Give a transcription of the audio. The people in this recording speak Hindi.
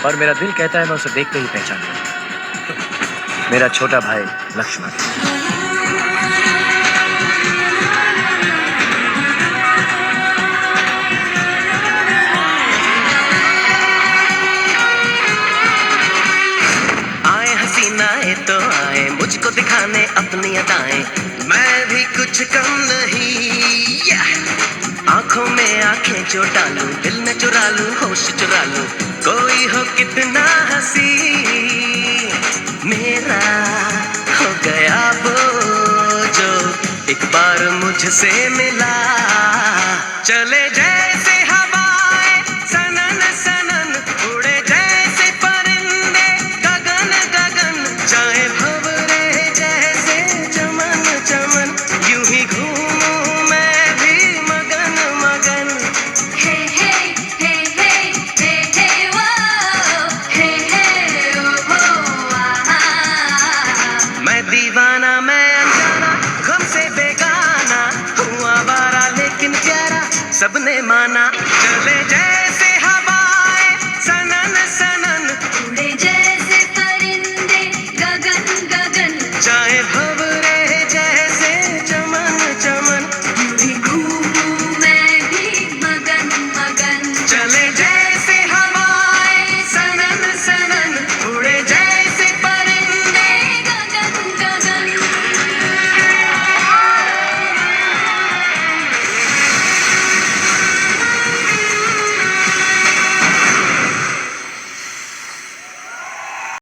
और मेरा दिल कहता है मैं उसे देखते ही पहचान लूं। मेरा छोटा भाई लक्ष्मण। आए हसीनाएं तो आए मुझको दिखाने अपनी अदाएं, मैं भी कुछ कम नहीं। आंखों में आंखें जो डालूं, दिल में चुरा लूं, होश चुरा लूं, कोई हो कितना हंसी, मेरा हो गया वो जो एक बार मुझसे मिला। चले जैसे हवाएं सनन सनन, उड़े जैसे परिंदे गगन गगन, जाए भंवरे जैसे चमन चमन, यूं ही घूमूं मैं भी मगन मगन। हे हे हे हे हे हे वो, हे हे ओ हो आहा। मैं दीवाना मैं अनजाना, गम से बेगाना, हूँ आवारा लेकिन प्यारा, सबने माना। चले जैसे